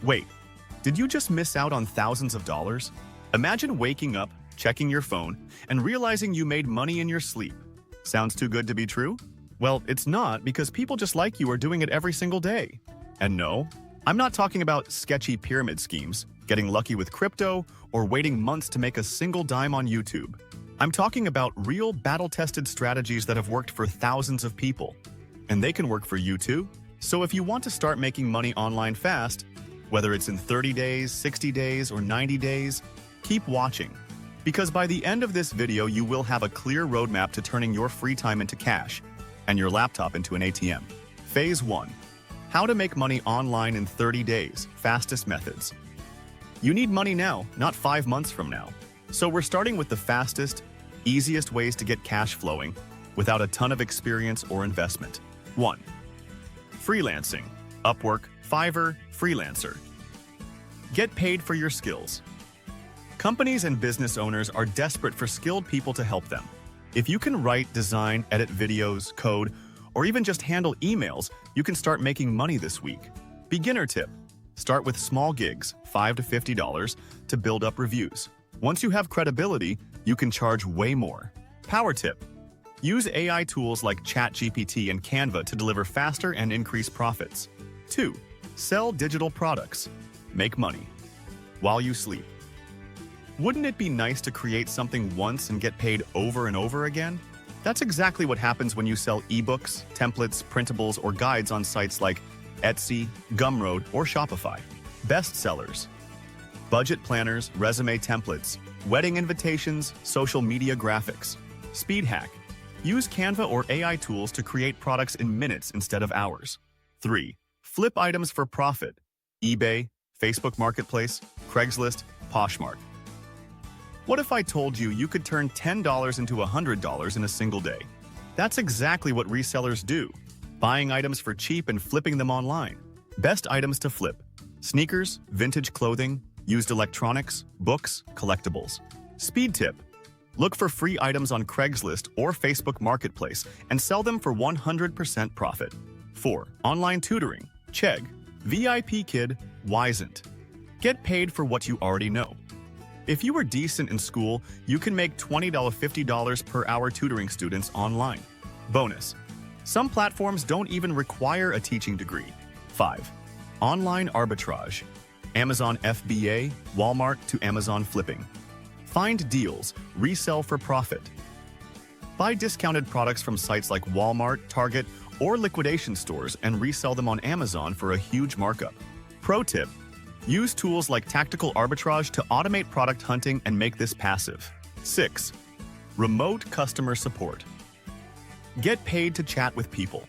Wait, did you just miss out on thousands of dollars? Imagine waking up, checking your phone, and realizing you made money in your sleep. Sounds too good to be true? Well, it's not, because people just like you are doing it every single day. And no, I'm not talking about sketchy pyramid schemes, getting lucky with crypto, or waiting months to make a single dime on YouTube. I'm talking about real battle-tested strategies that have worked for thousands of people. And they can work for you too. So if you want to start making money online fast, whether it's in 30 days, 60 days, or 90 days, keep watching. Because by the end of this video, you will have a clear roadmap to turning your free time into cash and your laptop into an ATM. Phase 1. How to make money online in 30 days, fastest methods. You need money now, not 5 months from now. So we're starting with the fastest, easiest ways to get cash flowing without a ton of experience or investment. 1. Freelancing. Upwork, Fiverr, Freelancer. Get paid for your skills. Companies and business owners are desperate for skilled people to help them. If you can write, design, edit videos, code, or even just handle emails, you can start making money this week. Beginner tip. Start with small gigs, $5 to $50, to build up reviews. Once you have credibility, you can charge way more. Power tip. Use AI tools like ChatGPT and Canva to deliver faster and increase profits. 2. Sell digital products. Make money while you sleep. Wouldn't it be nice to create something once and get paid over and over again? That's exactly what happens when you sell ebooks, templates, printables, or guides on sites like Etsy, Gumroad, or Shopify. Best sellers. Budget planners, resume templates, wedding invitations, social media graphics. Speed hack. Use Canva or AI tools to create products in minutes instead of hours. 3. Flip items for profit. eBay, Facebook Marketplace, Craigslist, Poshmark. What if I told you you could turn $10 into $100 in a single day? That's exactly what resellers do, buying items for cheap and flipping them online. Best items to flip. Sneakers, vintage clothing, used electronics, books, collectibles. Speed tip. Look for free items on Craigslist or Facebook Marketplace and sell them for 100% profit. 4. Online tutoring. Chegg. VIP Kid, Wisent. Get paid for what you already know. If you were decent in school, you can make $20 to $50 per hour tutoring students online. Bonus. Some platforms don't even require a teaching degree. 5. Online arbitrage. Amazon FBA, Walmart to Amazon flipping. Find deals, resell for profit. Buy discounted products from sites like Walmart, Target, or liquidation stores and resell them on Amazon for a huge markup. Pro tip. Use tools like tactical arbitrage to automate product hunting and make this passive. 6. Remote customer support. Get paid to chat with people.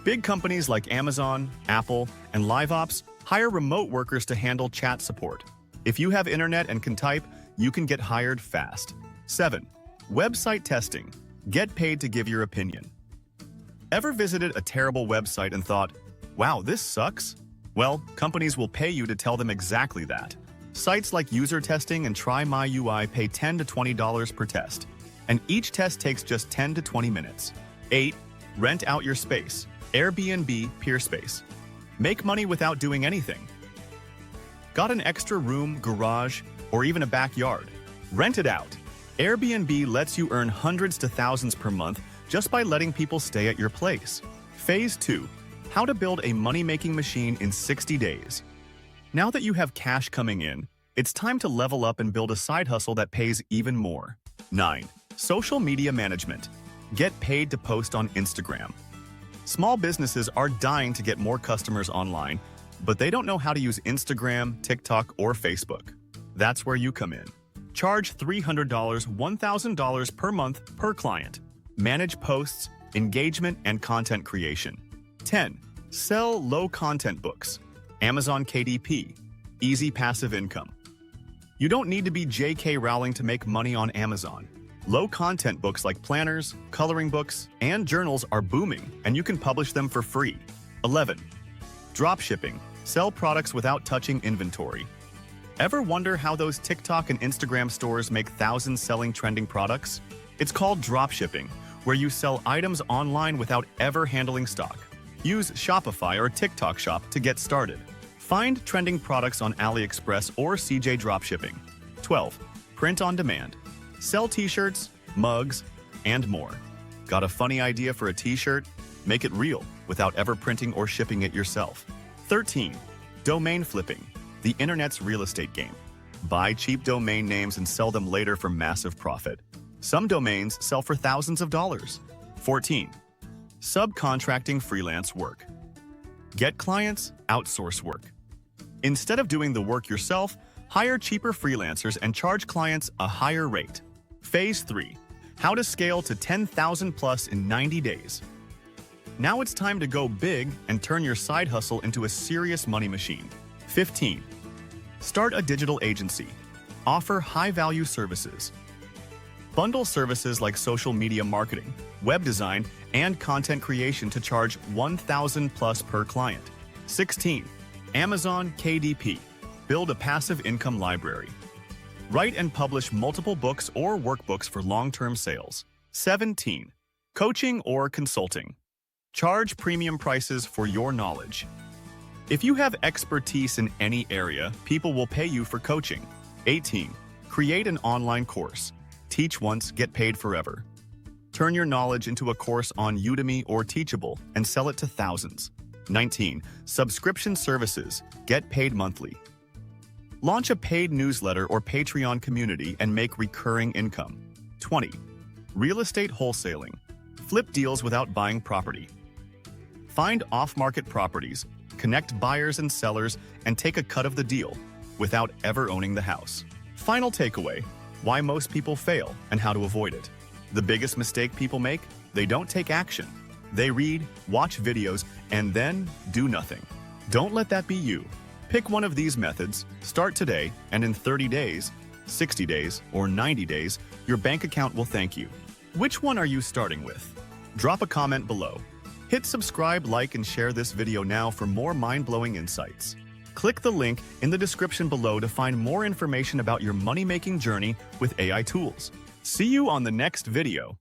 Big companies like Amazon, Apple, and LiveOps hire remote workers to handle chat support. If you have internet and can type, you can get hired fast. 7. Website testing. Get paid to give your opinion. Ever visited a terrible website and thought, wow, this sucks? Well, companies will pay you to tell them exactly that. Sites like User Testing and Try My UI pay $10 to $20 per test, and each test takes just 10 to 20 minutes. 8. Rent out your space. Airbnb Peerspace. Make money without doing anything. Got an extra room, garage, or even a backyard? Rent it out. Airbnb lets you earn hundreds to thousands per month just by letting people stay at your place. Phase 2. How to build a money-making machine in 60 days. Now that you have cash coming in, it's time to level up and build a side hustle that pays even more. 9. Social media management. Get paid to post on Instagram. Small businesses are dying to get more customers online, but they don't know how to use Instagram, TikTok, or Facebook. That's where you come in. Charge $300, $1,000 per month per client. Manage posts, engagement, and content creation. 10. Sell low-content books. Amazon KDP. Easy passive income. You don't need to be J.K. Rowling to make money on Amazon. Low-content books like planners, coloring books, and journals are booming, and you can publish them for free. 11. Dropshipping. Sell products without touching inventory. Ever wonder how those TikTok and Instagram stores make thousands selling trending products? It's called dropshipping, where you sell items online without ever handling stock. Use Shopify or TikTok Shop to get started. Find trending products on AliExpress or CJ Dropshipping. 12. Print on demand. Sell t-shirts, mugs, and more. Got a funny idea for a t-shirt? Make it real without ever printing or shipping it yourself. 13. Domain flipping. The internet's real estate game. Buy cheap domain names and sell them later for massive profit. Some domains sell for thousands of dollars. 14. Subcontracting freelance work. Get clients, outsource work. Instead of doing the work yourself, hire cheaper freelancers and charge clients a higher rate. Phase 3. How to scale to 10,000 plus in 90 days. Now it's time to go big and turn your side hustle into a serious money machine. 15. Start a digital agency. Offer high-value services. Bundle services like social media marketing, web design, and content creation to charge 1,000 plus per client. 16. Amazon KDP. Build a passive income library. Write and publish multiple books or workbooks for long-term sales. 17. Coaching or consulting. Charge premium prices for your knowledge. If you have expertise in any area, people will pay you for coaching. 18. Create an online course. Teach once, get paid forever. Turn your knowledge into a course on Udemy or Teachable and sell it to thousands. 19. Subscription services. Get paid monthly. Launch a paid newsletter or Patreon community and make recurring income. 20. Real estate wholesaling. Flip deals without buying property. Find off-market properties, connect buyers and sellers, and take a cut of the deal without ever owning the house. Final takeaway: why most people fail and how to avoid it. The biggest mistake people make? They don't take action. They read, watch videos, and then do nothing. Don't let that be you. Pick one of these methods, start today, and in 30 days, 60 days, or 90 days, your bank account will thank you. Which one are you starting with? Drop a comment below. Hit subscribe, like, and share this video now for more mind-blowing insights. Click the link in the description below to find more information about your money-making journey with AI tools. See you on the next video.